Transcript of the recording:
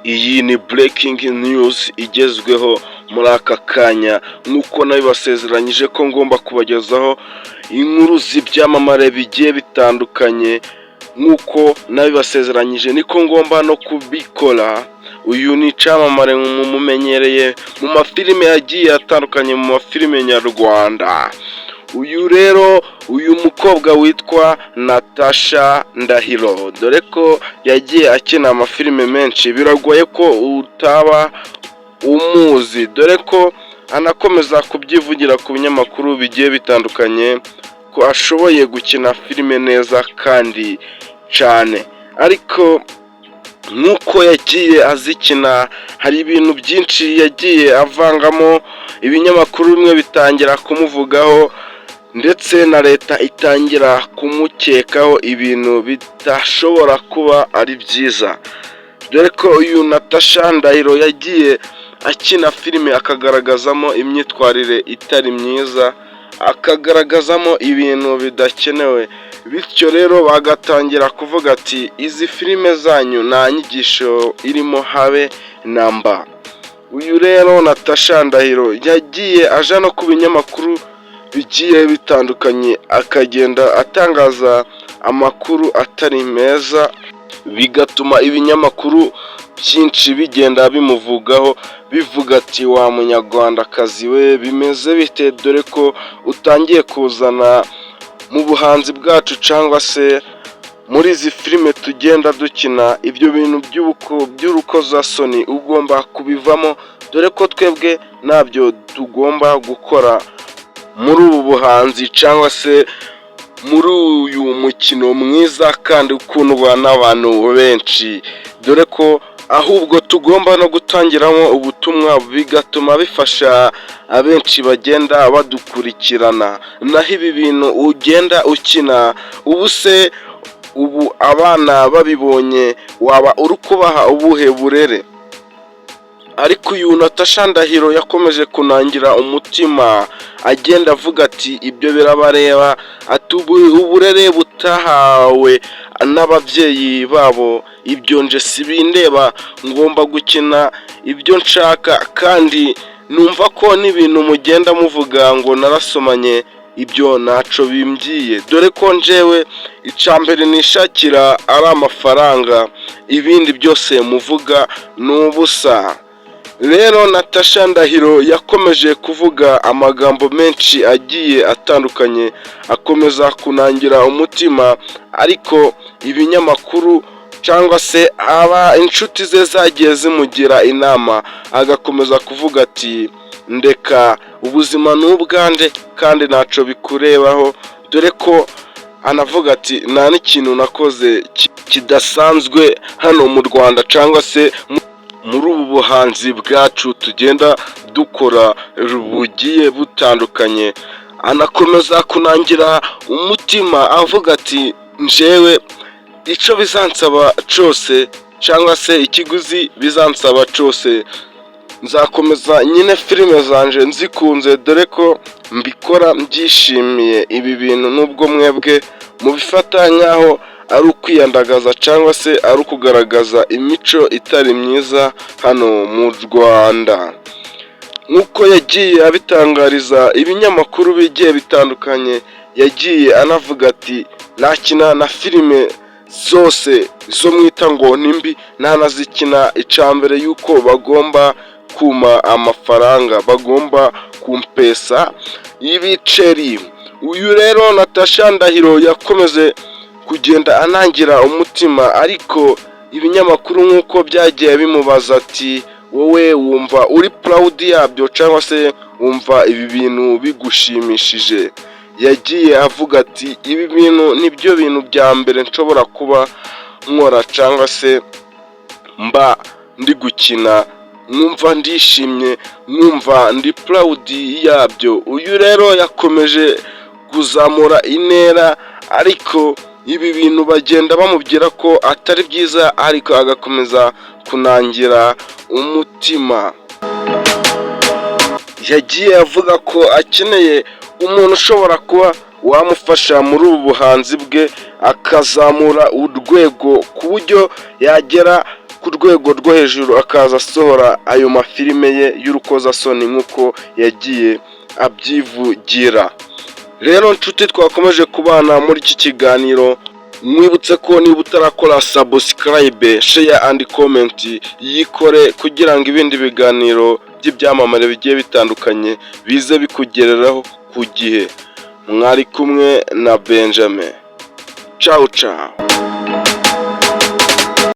Iyi ni breaking news igezweho muri aka kanya, nk'uko nabibasezeranyije ko ngomba kubagezaho inkuru z'ibyamamare bigiye bitandukanye. Nk'uko nabibasezeranyije niko ngomba no kubikora. Uyu ni icyamamare mumumenyereye mu mafilime yagiye atandukanye, mu mafilime nyarwanda. Uyu mukobwa witwa Natasha Ndahiro, dore ko yagiye akina amafilime menshi, biragoye ko utaba umuzi, dore ko anakomeza kubyivugira ku binyamakuru bigiye bitandukanye ko ashoboye gukina filime neza kandi cyane. Ariko nk'uko yagiye azikina, hari ibintu byinshi yagiye avangamo, ibinyamakuru bimwe bitangira kumuvugaho ndetse na leta itangira kumukekaho ibintu bidashobora kuba ari byiza, dore ko uyu Natasha Ndahiro yagiye akina filime akagaragazamo imyitwarire itari myiza, akagaragazamo ibintu bidakenewe, bityo rero bagatangira kuvuga ati izi filime zanyu nta nyigisho irimo habe namba. Uyu rero Natasha Ndahiro yagiye aja no ku binyamakuru bigiye bitandukanye, akagenda atangaza amakuru atari meza, bigatuma ibinyamakuru byinshi bigenda bimuvugaho, bivuga ati wa munyarwandakazi we bimeze bite, dore ko utangiye kuzana mu buhanzi bwacu cyangwa se muri izi filime tugenda dukina ibyo bintu by'urukozasoni, ugomba kubivamo, dore ko twebwe ntabyo tugomba gukora muri ubu buhanzi cyangwa se muri uyu mukino mwiza kandi ukundwa n'abantu benshi, dore ko ahubwo tugomba no gutangiramo ubutumwa, bigatuma bifasha abenshi bagenda badukurikirana. Naho ibi bintu ugenda ukina ubu abana babibonye waba uri kubaha ubuhe burere? Ariko uyu Natasha Ndahiro yakomeje kunangira umutima, agenda avuga ati ibyo birabareba, ati uburere butahawe n'ababyeyi babo ibyo nje sibindeba, ngomba gukina ibyo nshaka, kandi numva ko n'ibintu mugenda muvuga ngo narasomanye ibyo ntaco bimbyiye, dore ko njewe icambere nishakira ari amafaranga, ibindi byose muvuga ni ubusa. Rero Natasha Ndahiro yakomeje kuvuga amagambo menshi agiye atandukanye, akomeza kunangira umutima, ariko ibinyamakuru cyangwa se inshuti ze zagiye zimugira inama, agakomeza kuvuga ati ndeka ubuzima n'ubwande kandi ntaco bikurebaho, dore ko anavuga ati nta n'ikintu nakoze kidasanzwe hano mu Rwanda cyangwa se muri ubu buhanzi bwacu tugenda dukora bugiye butandukanye. Anakomeza kunangira umutima avuga ati njewe icyo bizansaba cyose cyangwa se ikiguzi bizansaba cyose, nzakomeza nyine filime zanje nzikunze, dore ko mbikora mbyishimiye. Ibi bintu nubwo mwebwe mubifata nk'aho ari ukwiyandagaza cyangwa se ari ukugaragaza imico itari myiza hano mu Rwanda. Nk'uko yagiye abitangariza ibinyamakuru bigiye bitandukanye, yagiye anavuga ati nakina na filime zose zo mwita ngo nimbi, ntanazikina icambere yuko bagomba kuma amafaranga, bagomba kumpesa y'ibiceri. Uyu rero Natasha Ndahiro yakomeze kugenda anangira umutima, ariko ibinyamakuru nk'uko byagiye bimubaza ati wowe wumva uri proud yabyo cyangwa se wumva ibi bintu bigushimishije, yagiye avuga ati ibi bintu nibyo bintu bya mbere nshobora kuba nkora cyangwa se mba ndi gukina, mwumva ndishimye, mwumva ndi proud yabyo. Uyu rero yakomeje kuzamura intera, ariko ibi bintu bagenda bamubwira ko atari byiza, ariko agakomeza kunangira umutima. Yagiye avuga ko akeneye umuntu ushobora kuba wamufasha muri ubu buhanzi bwe, akazamura urwego ku buryo yagera ku rwego rwo hejuru, akaza asohora ayo mafilime ye y'urukozasoni nk'uko yagiye abyivugira. Rero nshuti, twakomeje kubana muri iki kiganiro, mwibutse ko niba utarakora subscribe, share and comment, yikore kugira ngo ibindi biganiro by'ibyamamare bigiye bitandukanye bize bikugereraho ku gihe. Mwari kumwe na Benjamin. Ciao ciao.